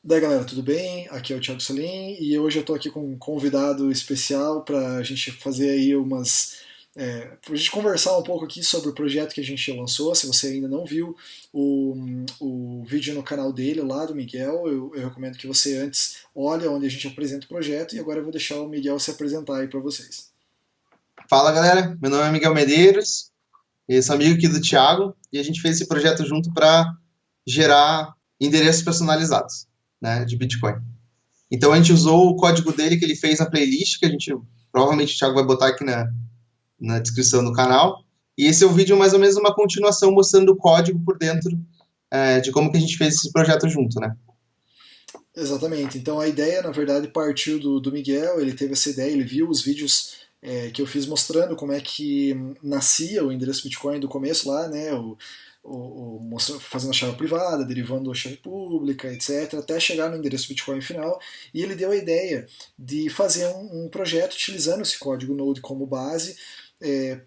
Daí galera, tudo bem? Aqui é o Thiago Salim e hoje eu estou aqui com um convidado especial para a gente fazer aí para a gente conversar um pouco aqui sobre o projeto que a gente lançou. Se você ainda não viu o vídeo no canal dele lá do Miguel, eu recomendo que você antes olhe onde a gente apresenta o projeto e agora eu vou deixar o Miguel se apresentar aí para vocês. Fala galera, meu nome é Miguel Medeiros, eu sou amigo aqui do Thiago e a gente fez esse projeto junto para gerar endereços personalizados, né, de Bitcoin. Então a gente usou o código dele que ele fez na playlist, que a gente provavelmente o Thiago vai botar aqui na descrição do canal. E esse é um vídeo mais ou menos uma continuação mostrando o código por dentro de como que a gente fez esse projeto junto, né? Exatamente. Então a ideia, na verdade, partiu do Miguel. Ele teve essa ideia, ele viu os vídeos que eu fiz mostrando como é que nascia o endereço Bitcoin do começo lá, né? Fazendo a chave privada, derivando a chave pública, etc., até chegar no endereço Bitcoin final. E ele deu a ideia de fazer um projeto utilizando esse código Node como base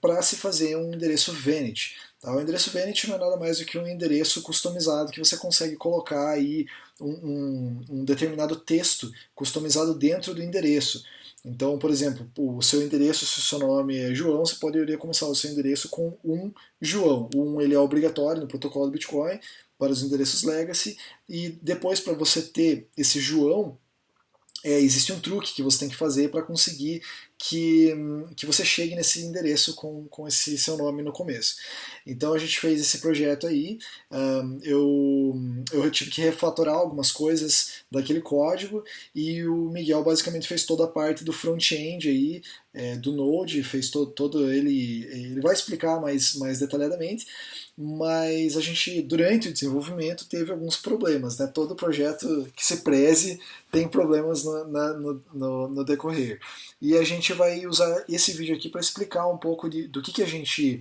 para se fazer um endereço Vanity. Tá? O endereço Vanity não é nada mais do que um endereço customizado que você consegue colocar aí um determinado texto customizado dentro do endereço. Então, por exemplo, o seu endereço, se o seu nome é João, você poderia começar o seu endereço com um João. O ele é obrigatório no protocolo do Bitcoin para os endereços legacy e depois para você ter esse João existe um truque que você tem que fazer para conseguir que você chegue nesse endereço com esse seu nome no começo. Então a gente fez esse projeto aí, eu tive que refatorar algumas coisas daquele código e o Miguel basicamente fez toda a parte do front-end aí, do Node, fez todo ele vai explicar mais detalhadamente, mas a gente, durante o desenvolvimento, teve alguns problemas, né? Todo projeto que se preze tem problemas no decorrer. E a gente vai usar esse vídeo aqui para explicar um pouco do que a gente,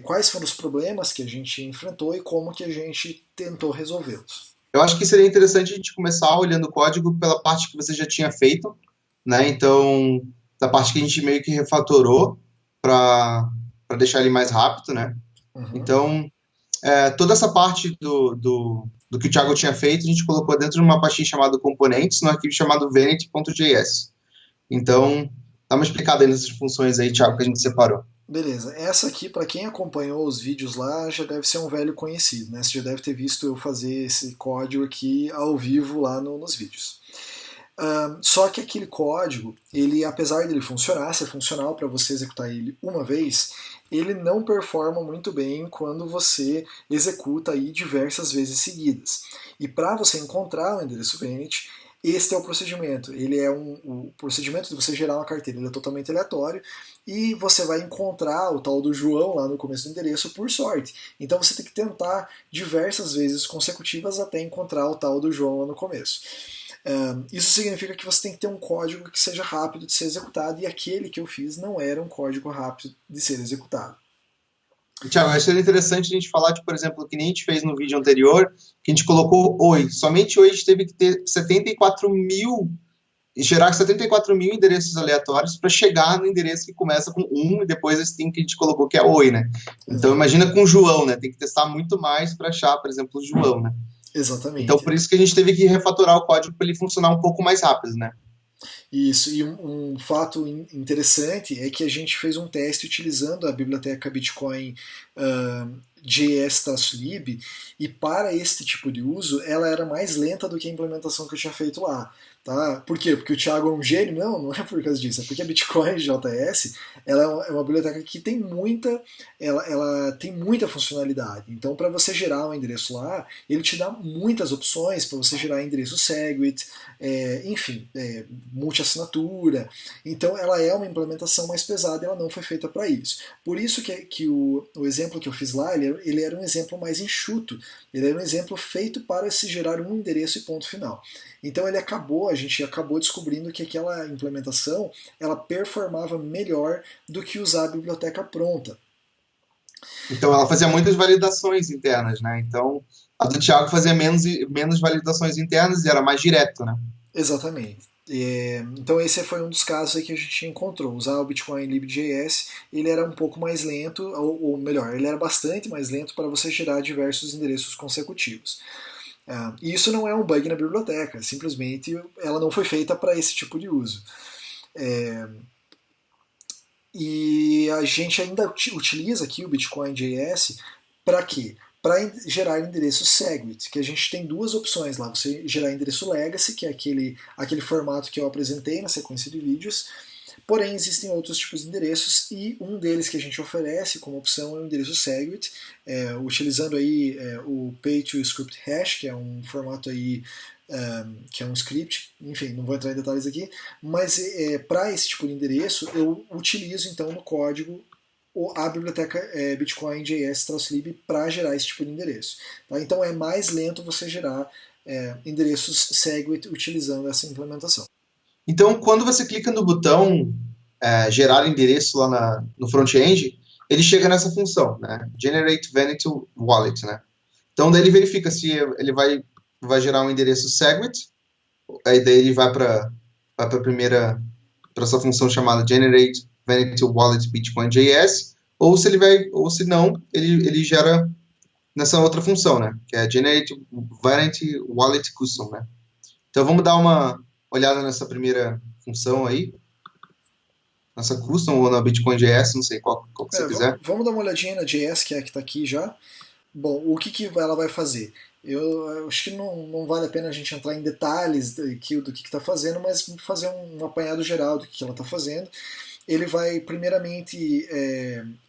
quais foram os problemas que a gente enfrentou e como que a gente tentou resolvê-los. Eu acho que seria interessante a gente começar olhando o código pela parte que você já tinha feito, né? Então, da parte que a gente meio que refatorou para deixar ele mais rápido, né? Uhum. Então, toda essa parte do que o Thiago tinha feito, a gente colocou dentro de uma pastinha chamada componentes, no arquivo chamado vanity.js. Então, dá uma explicada aí nessas funções aí, Thiago, que a gente separou. Beleza, essa aqui, para quem acompanhou os vídeos lá, já deve ser um velho conhecido, né? Você já deve ter visto eu fazer esse código aqui ao vivo lá nos vídeos. Só que aquele código, ele, apesar dele funcionar, ser funcional para você executar ele uma vez, ele não performa muito bem quando você executa aí diversas vezes seguidas. E para você encontrar o endereço Vanity, este é o procedimento. Ele é o procedimento de você gerar uma carteira, ele é totalmente aleatório e você vai encontrar o tal do João lá no começo do endereço por sorte. Então você tem que tentar diversas vezes consecutivas até encontrar o tal do João lá no começo. Isso significa que você tem que ter um código que seja rápido de ser executado e aquele que eu fiz não era um código rápido de ser executado. E, Thiago, acho que seria interessante a gente falar, de, por exemplo, que nem a gente fez no vídeo anterior, que a gente colocou Oi. Somente Oi a gente teve que ter 74 mil, gerar 74 mil endereços aleatórios para chegar no endereço que começa com 1 e depois esse tem que a gente colocou que é Oi, né? Então Exato. imagina com João, né? Tem que testar muito mais para achar, por exemplo, o João, né? Então Exatamente. por isso que a gente teve que refatorar o código para ele funcionar um pouco mais rápido, né? Isso, e um fato interessante é que a gente fez um teste utilizando a biblioteca Bitcoin JS-lib e para este tipo de uso ela era mais lenta do que a implementação que eu tinha feito lá. Tá? Por quê? Porque o Thiago é um gênio? Não, não é por causa disso. É porque a Bitcoin JS ela é uma biblioteca que tem ela tem muita funcionalidade. Então, para você gerar um endereço lá, ele te dá muitas opções para você gerar endereço Segwit, enfim, multi-assinatura. Então, ela é uma implementação mais pesada e ela não foi feita para isso. Por isso que o exemplo que eu fiz lá, ele era um exemplo mais enxuto. Ele era um exemplo feito para se gerar um endereço e ponto final. Então a gente acabou descobrindo que aquela implementação ela performava melhor do que usar a biblioteca pronta. Então ela fazia muitas validações internas, né? Então a do Thiago fazia menos validações internas e era mais direto, né? Exatamente. Então esse foi um dos casos aí que a gente encontrou. Usar o Bitcoin libjs ele era um pouco mais lento, ou melhor, ele era bastante mais lento para você gerar diversos endereços consecutivos. E isso não é um bug na biblioteca, simplesmente ela não foi feita para esse tipo de uso. E a gente ainda utiliza aqui o Bitcoin JS para quê? Para gerar endereço SegWit, que a gente tem duas opções lá. Você gerar endereço Legacy, que é aquele formato que eu apresentei na sequência de vídeos. Porém, existem outros tipos de endereços e um deles que a gente oferece como opção é o endereço SegWit, utilizando aí o Pay to Script Hash, que é um formato aí que é um script, enfim, não vou entrar em detalhes aqui, mas para esse tipo de endereço eu utilizo então no código a biblioteca Bitcoin JS-lib para gerar esse tipo de endereço. Tá? Então é mais lento você gerar endereços SegWit utilizando essa implementação. Então, quando você clica no botão gerar endereço lá no front-end, ele chega nessa função, né? Generate Vanity Wallet, né? Então, daí ele verifica se ele vai gerar um endereço SegWit, aí daí ele vai para essa função chamada Generate Vanity Wallet Bitcoin JS, ou se não, ele gera nessa outra função, né? Que é Generate Vanity Wallet Custom, né? Então, vamos dar uma olhada nessa primeira função aí, nessa custom ou na Bitcoin JS, não sei qual que você quiser. Vamos dar uma olhadinha na JS, que é a que está aqui já. Bom, o que ela vai fazer? Eu acho que não vale a pena a gente entrar em detalhes do que está fazendo, mas fazer um apanhado geral do que ela está fazendo. Ele vai primeiramente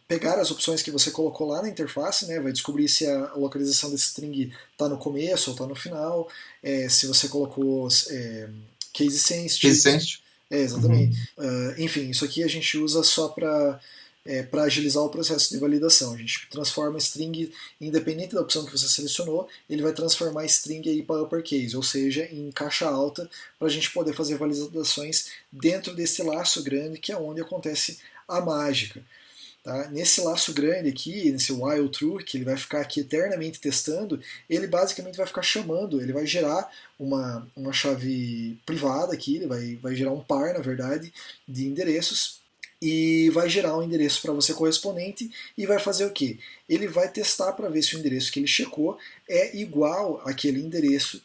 pegar as opções que você colocou lá na interface, né, vai descobrir se a localização desse string está no começo ou está no final, se você colocou case sensitive. Exatamente. Enfim, isso aqui a gente usa só para agilizar o processo de validação. A gente transforma string, independente da opção que você selecionou, ele vai transformar string aí para uppercase, ou seja, em caixa alta, para a gente poder fazer validações dentro desse laço grande, que é onde acontece a mágica. Tá? Nesse laço grande aqui, nesse while true, que ele vai ficar aqui eternamente testando, ele basicamente vai ficar chamando, ele vai gerar uma chave privada aqui, ele vai gerar um par, na verdade, de endereços, e vai gerar um endereço para você correspondente e vai fazer o quê? Ele vai testar para ver se o endereço que ele checou é igual àquele endereço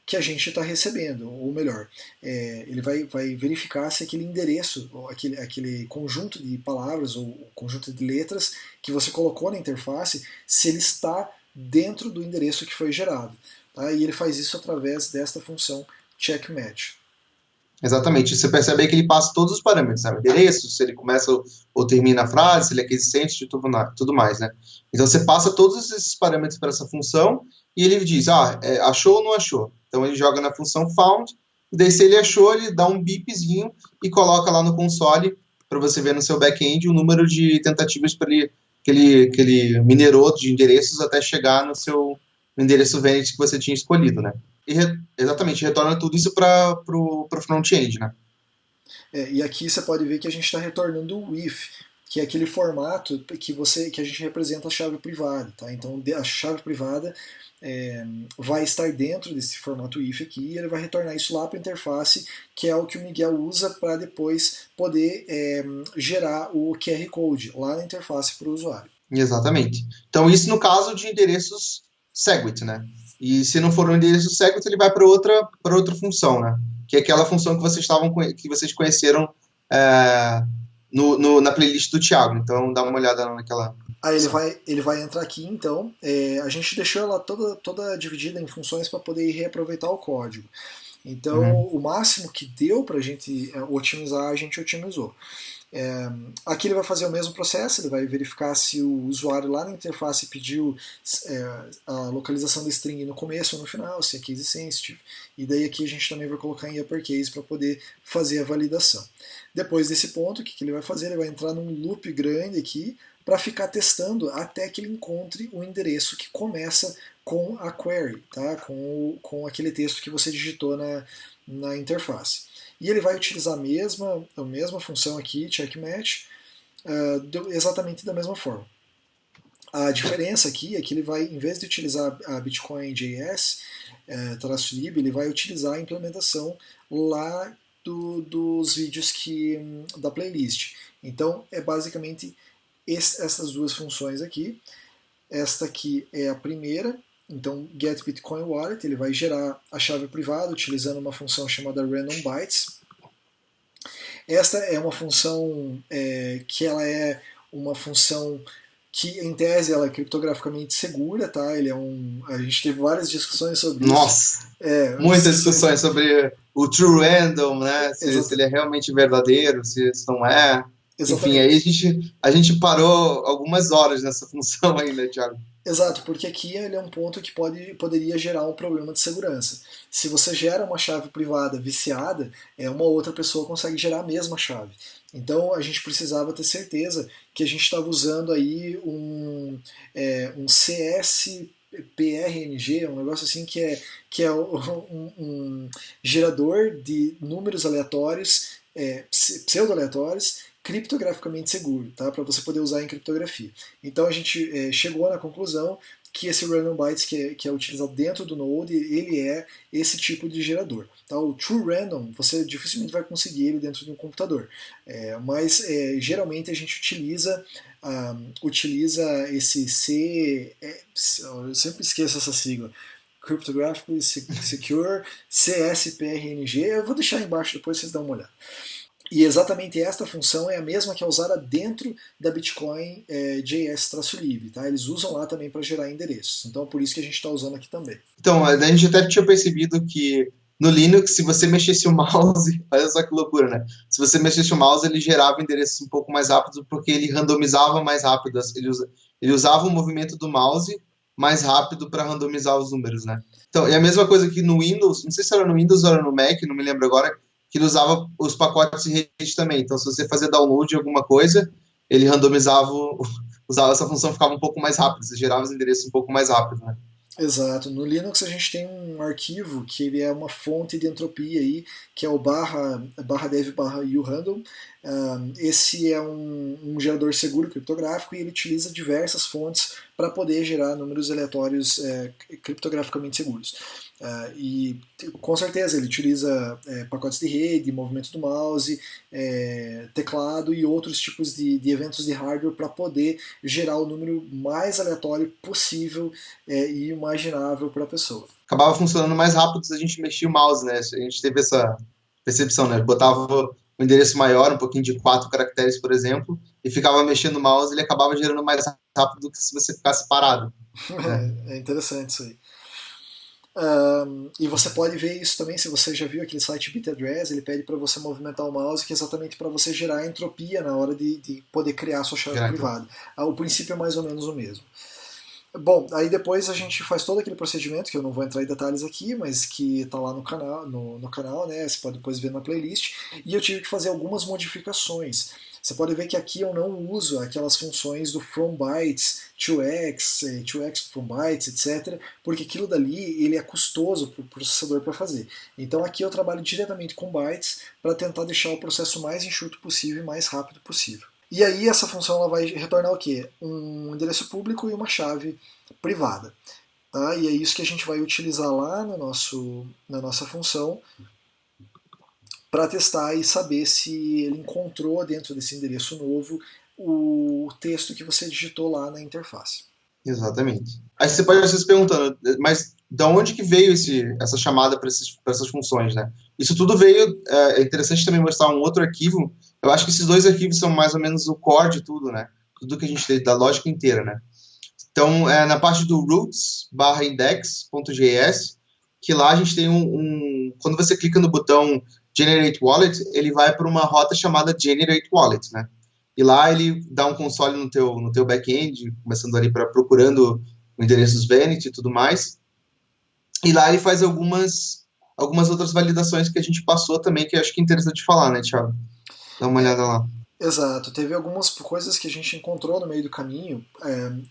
que a gente está recebendo, ou melhor, ele vai verificar se aquele endereço, ou aquele conjunto de palavras ou conjunto de letras que você colocou na interface, se ele está dentro do endereço que foi gerado. Tá? E ele faz isso através desta função checkmatch. Exatamente. Você percebe aí que ele passa todos os parâmetros, sabe? Endereço, se ele começa ou termina a frase, se ele é case sensitive, tudo mais, né? Então você passa todos esses parâmetros para essa função e ele diz, achou ou não achou? Então ele joga na função found, e daí se ele achou, ele dá um bipzinho e coloca lá no console para você ver no seu back-end o número de tentativas que ele minerou de endereços até chegar no seu endereço vanity que você tinha escolhido, né? E exatamente, retorna tudo isso para o front-end, né? E aqui você pode ver que a gente está retornando o if, que é aquele formato que a gente representa a chave privada. Tá? Então a chave privada vai estar dentro desse formato if aqui e ele vai retornar isso lá para a interface, que é o que o Miguel usa para depois poder gerar o QR Code lá na interface para o usuário. Exatamente. Então isso no caso de endereços SegWit, né? E se não for um endereço SegWit, ele vai para outra função, né? Que é aquela função que vocês conheceram na playlist do Thiago. Então dá uma olhada naquela. Aí ele vai entrar aqui, então. A gente deixou ela toda dividida em funções para poder reaproveitar o código. Então, o máximo que deu para a gente otimizar, a gente otimizou. Aqui ele vai fazer o mesmo processo, ele vai verificar se o usuário lá na interface pediu a localização da string no começo ou no final, se é case sensitive, e daí aqui a gente também vai colocar em uppercase para poder fazer a validação. Depois desse ponto, o que ele vai fazer? Ele vai entrar num loop grande aqui para ficar testando até que ele encontre o endereço que começa com a query, tá? com aquele texto que você digitou na interface. E ele vai utilizar a mesma função aqui, checkmatch, exatamente da mesma forma. A diferença aqui é que ele vai, em vez de utilizar a Bitcoin JS, -lib, ele vai utilizar a implementação lá dos vídeos da playlist. Então, é basicamente essas duas funções aqui. Esta aqui é a primeira, Então, get Bitcoin Wallet, ele vai gerar a chave privada utilizando uma função chamada random bytes. Esta é uma função que ela é uma função que, em tese, ela é criptograficamente segura, tá? A gente teve várias discussões sobre isso. Nossa! Muitas discussões sobre o true random, né? Se ele é realmente verdadeiro, se não é. Exatamente. Enfim, aí a gente parou algumas horas nessa função aí, né, Thiago? Exato, porque aqui ele é um ponto que poderia gerar um problema de segurança. Se você gera uma chave privada viciada, uma outra pessoa consegue gerar a mesma chave. Então a gente precisava ter certeza que a gente estava usando aí um CSPRNG, um negócio assim que é um gerador de números aleatórios, pseudo-aleatórios, criptograficamente seguro, tá? Para você poder usar em criptografia. Então a gente chegou na conclusão que esse random bytes que é utilizado dentro do Node, ele é esse tipo de gerador. Tá? O true random, você dificilmente vai conseguir ele dentro de um computador, mas geralmente a gente utiliza esse eu sempre esqueço essa sigla, Cryptographically Secure, CSPRNG, eu vou deixar aí embaixo, depois vocês dão uma olhada. E exatamente esta função é a mesma que é usada dentro da Bitcoin JS-lib. Tá? Eles usam lá também para gerar endereços. Então, por isso que a gente está usando aqui também. Então, a gente até tinha percebido que no Linux, se você mexesse o mouse, olha só que loucura, né? Se você mexesse o mouse, ele gerava endereços um pouco mais rápidos, porque ele randomizava mais rápido. Ele usava o movimento do mouse mais rápido para randomizar os números, né? Então, e a mesma coisa que no Windows, não sei se era no Windows ou era no Mac, não me lembro agora, que ele usava os pacotes de rede também. Então, se você fazia download de alguma coisa, ele randomizava, usava essa função, ficava um pouco mais rápido, você gerava os endereços um pouco mais rápido, né? Exato. No Linux a gente tem um arquivo que ele é uma fonte de entropia aí, que é o /dev/urandom. Esse é um gerador seguro criptográfico e ele utiliza diversas fontes para poder gerar números aleatórios criptograficamente seguros. E com certeza ele utiliza pacotes de rede, movimento do mouse, teclado e outros tipos de eventos de hardware para poder gerar o número mais aleatório possível e imaginável para a pessoa. Acabava funcionando mais rápido se a gente mexia o mouse, né? A gente teve essa percepção, né? Botava um endereço maior, um pouquinho de 4 caracteres, por exemplo, e ficava mexendo o mouse, ele acabava gerando mais rápido do que se você ficasse parado. Né? É interessante isso aí. E você pode ver isso também, se você já viu aquele site Bitaddress, ele pede para você movimentar o mouse, que é exatamente para você gerar entropia na hora de poder criar a sua chave privada. O princípio é mais ou menos o mesmo. Bom, aí depois a gente faz todo aquele procedimento, que eu não vou entrar em detalhes aqui, mas que está lá no canal, né? Você pode depois ver na playlist. E eu tive que fazer algumas modificações. Você pode ver que aqui eu não uso aquelas funções do from bytes, 2x from bytes, etc. Porque aquilo dali ele é custoso para o processador para fazer. Então aqui eu trabalho diretamente com bytes para tentar deixar o processo mais enxuto possível e mais rápido possível. E aí essa função ela vai retornar o quê? Um endereço público e uma chave privada. Tá? E é isso que a gente vai utilizar lá na nossa função para testar e saber se ele encontrou dentro desse endereço novo o texto que você digitou lá na interface. Exatamente. Aí você pode estar se perguntando, mas de onde que veio essa chamada para essas funções, né? Isso tudo veio, é interessante também mostrar um outro arquivo. Eu acho que esses dois arquivos são mais ou menos o core de tudo, né? Tudo que a gente tem, da lógica inteira, né? Então, na parte do roots/index.js, que lá a gente tem quando você clica no botão Generate Wallet, ele vai para uma rota chamada Generate Wallet, né? E lá ele dá um console no teu back-end, começando ali procurando o endereço dos Vanity e tudo mais. E lá ele faz algumas outras validações que a gente passou também, que eu acho que é interessante falar, né, Thiago? Dá uma olhada lá. Exato, teve algumas coisas que a gente encontrou no meio do caminho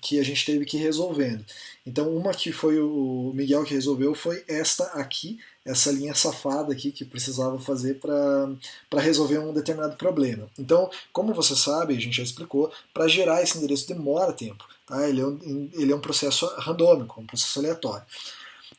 que a gente teve que ir resolvendo. Então uma que foi o Miguel que resolveu foi esta aqui, essa linha safada aqui que precisava fazer para resolver um determinado problema. Então, como você sabe, a gente já explicou, para gerar esse endereço demora tempo. Tá? Ele é um processo randômico, um processo aleatório.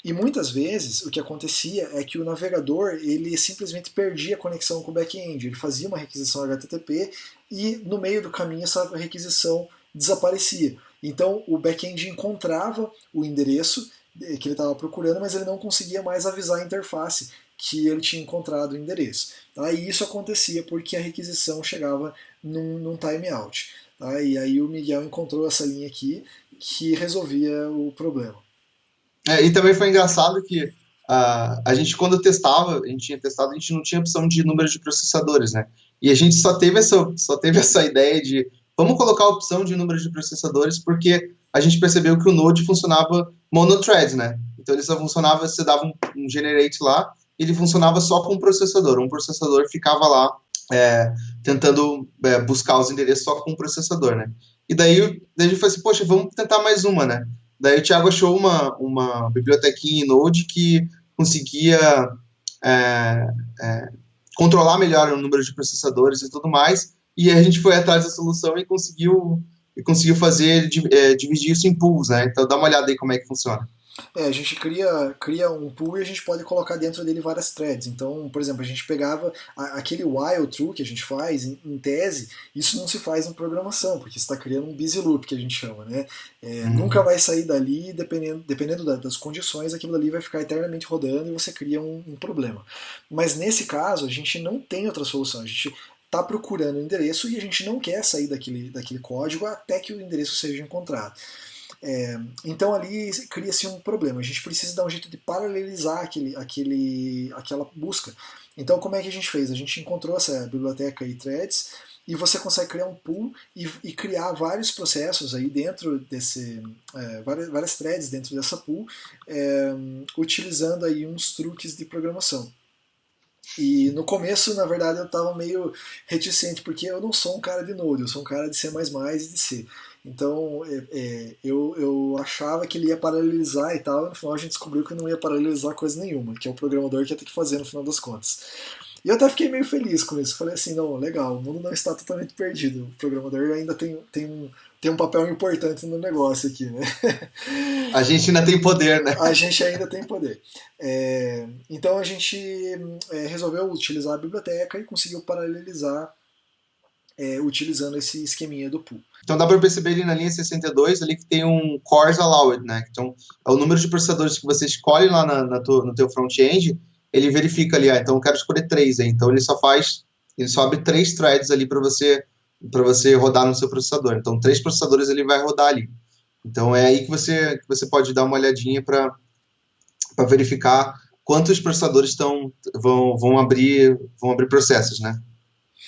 E muitas vezes o que acontecia é que o navegador ele simplesmente perdia a conexão com o back-end, ele fazia uma requisição HTTP e no meio do caminho essa requisição desaparecia. Então o back-end encontrava o endereço, que ele estava procurando, mas ele não conseguia mais avisar a interface que ele tinha encontrado o endereço. Tá? E isso acontecia porque a requisição chegava num timeout. Tá? E aí o Miguel encontrou essa linha aqui que resolvia o problema. E também foi engraçado que a gente, quando testava, a gente tinha testado, a gente não tinha opção de número de processadores, né? E a gente só teve essa ideia de vamos colocar a opção de número de processadores porque a gente percebeu que o Node funcionava monothread, né? Então ele só funcionava, você dava um generate lá, ele funcionava só com um processador. Um processador ficava lá tentando buscar os endereços só com um processador, né? E daí a gente falou assim, poxa, vamos tentar mais uma, né? Daí o Thiago achou uma bibliotequinha em Node que conseguia é, controlar melhor o número de processadores e tudo mais, e a gente foi atrás da solução e conseguiu fazer, dividir isso em pools, né? Então dá uma olhada aí como é que funciona. A gente cria um pool e a gente pode colocar dentro dele várias threads. Então, por exemplo, a gente pegava aquele while true que a gente faz, em tese, isso não se faz em programação, porque você está criando um busy loop, que a gente chama, né? Nunca vai sair dali, dependendo das condições, aquilo dali vai ficar eternamente rodando e você cria um problema. Mas nesse caso, a gente não tem outra solução. A gente está procurando o endereço e a gente não quer sair daquele código até que o endereço seja encontrado. Então ali cria-se um problema. A gente precisa dar um jeito de paralelizar aquela busca. Então como é que a gente fez? A gente encontrou essa biblioteca e threads e você consegue criar um pool e criar vários processos aí dentro desse várias threads dentro dessa pool, utilizando aí uns truques de programação. E no começo, na verdade, eu estava meio reticente, porque eu não sou um cara de Node, eu sou um cara de C++ e de C. Então, eu achava que ele ia paralelizar e tal, e no final a gente descobriu que não ia paralelizar coisa nenhuma, que é o programador que ia ter que fazer no final das contas. E eu até fiquei meio feliz com isso. Falei assim, não, legal, o mundo não está totalmente perdido. O programador ainda tem um papel importante no negócio aqui, né? A gente ainda tem poder, né? A gente ainda tem poder. Então a gente resolveu utilizar a biblioteca e conseguiu paralelizar utilizando esse esqueminha do pool. Então dá para perceber ali na linha 62 ali que tem um cores allowed, né? Então é o número de processadores que você escolhe lá no teu front-end, ele verifica ali, então eu quero escolher 3, então ele só abre 3 threads ali para você rodar no seu processador. Então 3 processadores ele vai rodar ali. Então é aí que você pode dar uma olhadinha para verificar quantos processadores vão abrir processos, né?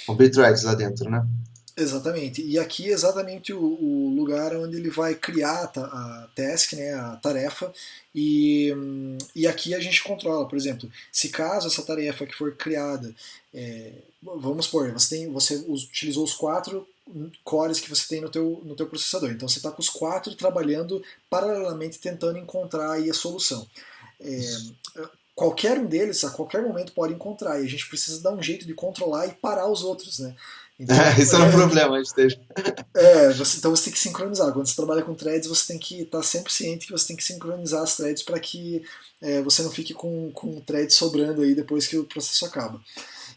Vão abrir threads lá dentro, né? Exatamente. E aqui é exatamente o lugar onde ele vai criar a task, né, a tarefa, e aqui a gente controla, por exemplo, se caso essa tarefa que for criada, vamos supor, você utilizou os 4 cores que você tem no teu processador, então você está com os 4 trabalhando paralelamente tentando encontrar aí a solução. Qualquer um deles, a qualquer momento, pode encontrar, e a gente precisa dar um jeito de controlar e parar os outros, né? Então, isso era um problema, a gente teve. então você tem que sincronizar. Quando você trabalha com threads, você tem que estar sempre ciente que você tem que sincronizar as threads para que você não fique com threads sobrando aí depois que o processo acaba.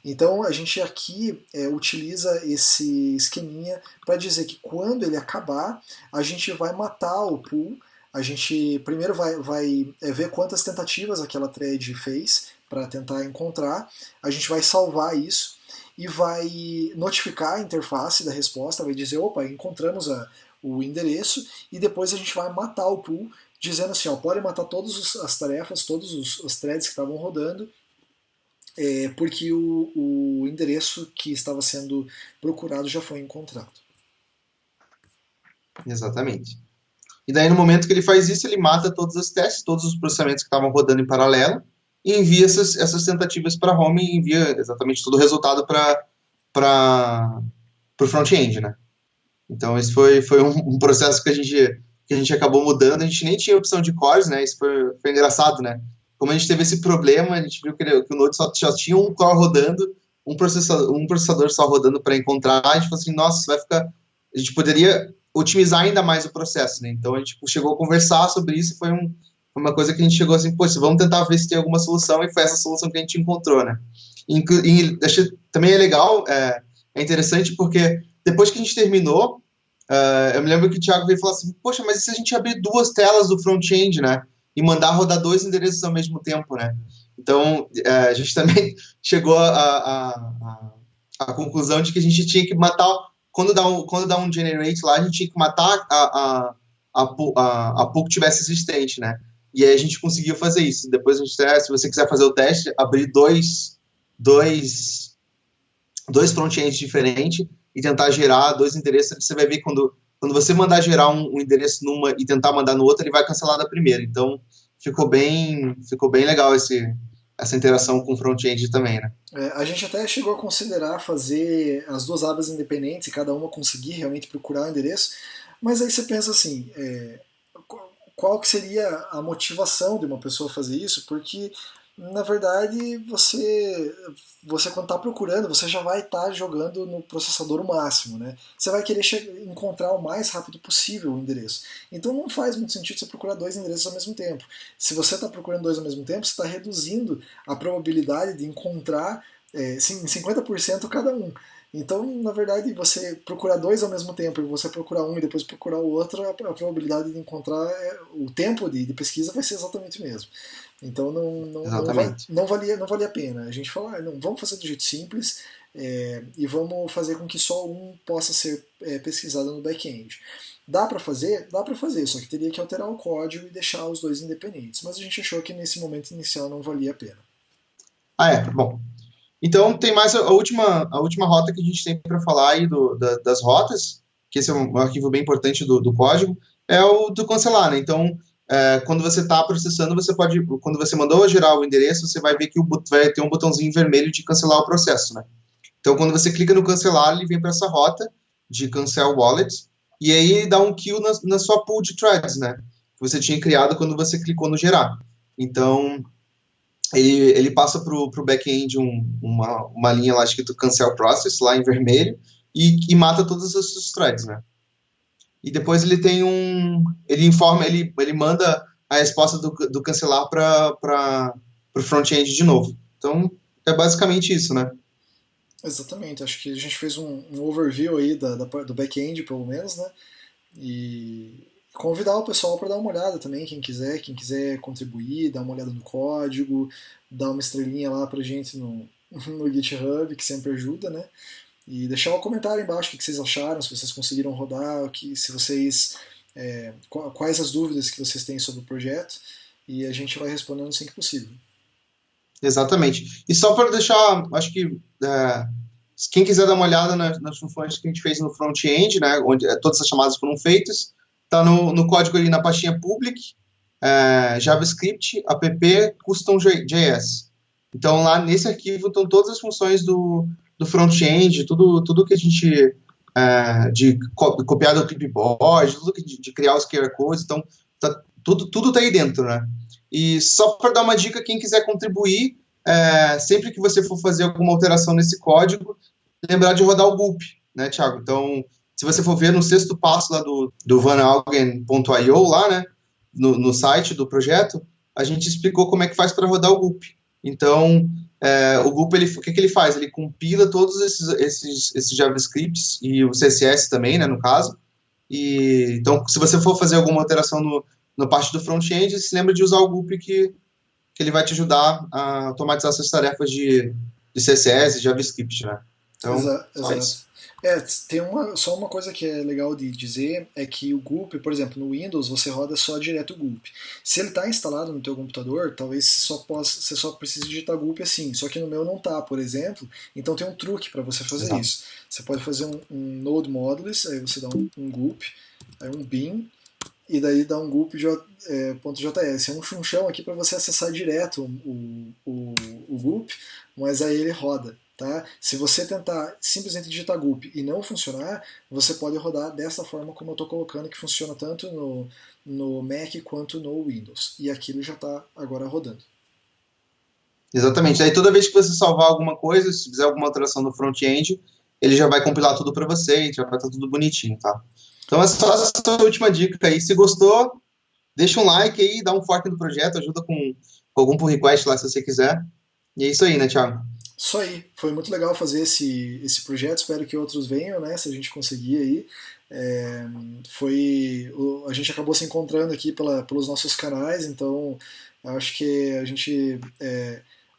Então a gente aqui utiliza esse esqueminha para dizer que quando ele acabar, a gente vai matar o pool. A gente primeiro vai ver quantas tentativas aquela thread fez para tentar encontrar. A gente vai salvar isso e vai notificar a interface da resposta, vai dizer, opa, encontramos o endereço, e depois a gente vai matar o pool, dizendo assim, pode matar todas as tarefas, todos os threads que estavam rodando, porque o endereço que estava sendo procurado já foi encontrado. Exatamente. E daí no momento que ele faz isso, ele mata todos os testes, todos os processamentos que estavam rodando em paralelo, e envia essas tentativas para home e envia exatamente todo o resultado para o front-end, né? Então esse foi um processo que a gente acabou mudando, a gente nem tinha opção de cores, né? Isso foi engraçado, né? Como a gente teve esse problema, a gente viu que o Node só tinha um core rodando, um processador só rodando para encontrar, a gente falou assim, nossa, a gente poderia otimizar ainda mais o processo, né? Então a gente chegou a conversar sobre isso, foi uma coisa que a gente chegou assim, poxa, vamos tentar ver se tem alguma solução, e foi essa solução que a gente encontrou, né? Também é legal, é interessante, porque depois que a gente terminou, eu me lembro que o Thiago veio falar assim, poxa, mas e se a gente abrir 2 telas do front-end, né? e mandar rodar dois endereços ao mesmo tempo, né? Então, a gente também chegou à conclusão de que a gente tinha que matar, quando dá um generate lá, a gente tinha que matar a pool que tivesse existente, né? E aí a gente conseguiu fazer isso. Depois, se você quiser fazer o teste, abrir dois front-ends diferentes e tentar gerar dois endereços, você vai ver quando você mandar gerar um endereço numa e tentar mandar no outro, ele vai cancelar da primeira. Então, ficou bem legal essa interação com o front-end também, né? A gente até chegou a considerar fazer as duas abas independentes e cada uma conseguir realmente procurar o endereço, mas aí você pensa assim, qual que seria a motivação de uma pessoa fazer isso? Porque na verdade você quando está procurando, você já vai estar jogando no processador o máximo, né? Você vai querer encontrar o mais rápido possível o endereço. Então não faz muito sentido você procurar dois endereços ao mesmo tempo. Se você está procurando dois ao mesmo tempo, você está reduzindo a probabilidade de encontrar em 50% cada um. Então, na verdade, você procurar dois ao mesmo tempo e você procurar um e depois procurar o outro, a probabilidade de encontrar, o tempo de pesquisa vai ser exatamente o mesmo. Então Exatamente. não valia a pena. A gente falou, não, vamos fazer do jeito simples e vamos fazer com que só um possa ser pesquisado no back-end. Dá para fazer? Dá para fazer, só que teria que alterar o código e deixar os dois independentes. Mas a gente achou que nesse momento inicial não valia a pena. Bom. Então, tem mais a última rota que a gente tem para falar aí das rotas, que esse é um arquivo bem importante do código, é o do cancelar, né? Então, quando você está processando, quando você mandou gerar o endereço, você vai ver que vai ter um botãozinho vermelho de cancelar o processo, né? Então, quando você clica no cancelar, ele vem para essa rota de cancel wallet, e aí dá um kill na sua pool de threads, né? Que você tinha criado quando você clicou no gerar. Então, ele passa para o back-end uma linha lá escrito cancel process, lá em vermelho, e mata todos os threads, né? E depois ele tem ele manda a resposta do cancelar para o front-end de novo. Então, é basicamente isso, né? Exatamente, acho que a gente fez um overview aí do back-end, pelo menos, né? E convidar o pessoal para dar uma olhada também, quem quiser contribuir, dar uma olhada no código, dar uma estrelinha lá pra gente no GitHub, que sempre ajuda, né? E deixar um comentário embaixo o que vocês acharam, se vocês conseguiram rodar, se vocês quais as dúvidas que vocês têm sobre o projeto, e a gente vai respondendo sempre que possível. Exatamente. E só para deixar, acho que quem quiser dar uma olhada nas funções que a gente fez no front-end, né, onde todas as chamadas foram feitas, está no código ali na pastinha public, JavaScript, app, custom.js. Então lá nesse arquivo estão todas as funções do front-end, tudo que a gente de copiar do clipboard, tudo de criar os QR codes, então tudo está aí dentro, né? E só para dar uma dica, quem quiser contribuir, sempre que você for fazer alguma alteração nesse código, lembrar de rodar o gulp, né, Thiago? Então, se você for ver no sexto passo lá do vanaugen.io, lá, né, no site do projeto, a gente explicou como é que faz para rodar o gulp. Então, o gulp, o que ele faz? Ele compila todos esses JavaScripts e o CSS também, né, no caso. Então, se você for fazer alguma alteração na parte do front-end, se lembra de usar o gulp que ele vai te ajudar a automatizar essas tarefas de CSS e JavaScript, né? Então, só isso. Tem só uma coisa que é legal de dizer, é que o gulp, por exemplo, no Windows você roda só direto o gulp. Se ele está instalado no teu computador, talvez você só precise digitar gulp assim, só que no meu não tá, por exemplo, então tem um truque para você fazer Exato. isso. Você pode fazer um node modules, aí você dá um gulp, aí um bin, e daí dá um gulp.js. É um chunchão aqui para você acessar direto o gulp, mas aí ele roda. Tá? Se você tentar simplesmente digitar gulp e não funcionar, você pode rodar dessa forma como eu estou colocando, que funciona tanto no Mac quanto no Windows. E aquilo já está agora rodando. Exatamente. Aí toda vez que você salvar alguma coisa, se fizer alguma alteração no front-end, ele já vai compilar tudo para você e já vai estar tudo bonitinho, tá? Então é só essa última dica aí. Se gostou, deixa um like aí, dá um fork no projeto, ajuda com algum pull request lá se você quiser. E é isso aí, né, Thiago? Isso aí, foi muito legal fazer esse projeto, espero que outros venham, né, se a gente conseguir aí. A gente acabou se encontrando aqui pelos nossos canais, então eu acho que a gente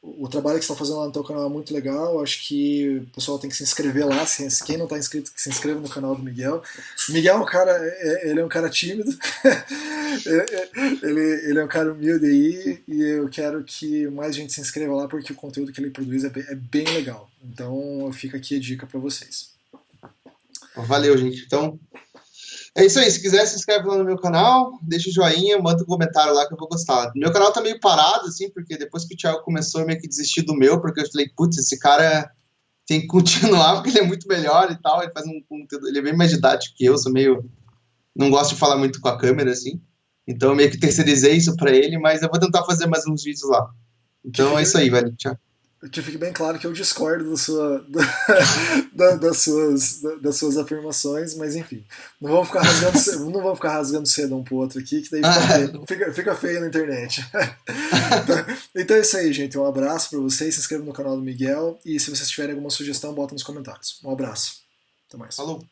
o trabalho que você está fazendo lá no teu canal é muito legal. Acho que o pessoal tem que se inscrever lá. Quem não está inscrito, que se inscreva no canal do Miguel. O Miguel é um cara, ele é um cara tímido, ele é um cara humilde aí, e eu quero que mais gente se inscreva lá porque o conteúdo que ele produz é bem legal. Então fica aqui a dica para vocês. Valeu, gente. Então, é isso aí. Se quiser, se inscreve lá no meu canal, deixa o joinha, manda um comentário lá que eu vou gostar. Meu canal tá meio parado, assim, porque depois que o Thiago começou, eu meio que desisti do meu, porque eu falei, putz, esse cara tem que continuar, porque ele é muito melhor e tal. Ele faz um conteúdo, ele é bem mais didático que eu, sou meio. Não gosto de falar muito com a câmera, assim. Então, eu meio que terceirizei isso pra ele, mas eu vou tentar fazer mais uns vídeos lá. Então, é isso aí, velho. Tchau. Que fique bem claro que eu discordo das suas afirmações, mas enfim, não vamos ficar rasgando seda um pro outro aqui, que daí fica feio na internet. Então é isso aí, gente. Um abraço para vocês, se inscrevam no canal do Miguel e se vocês tiverem alguma sugestão, bota nos comentários. Um abraço. Até mais. Falou.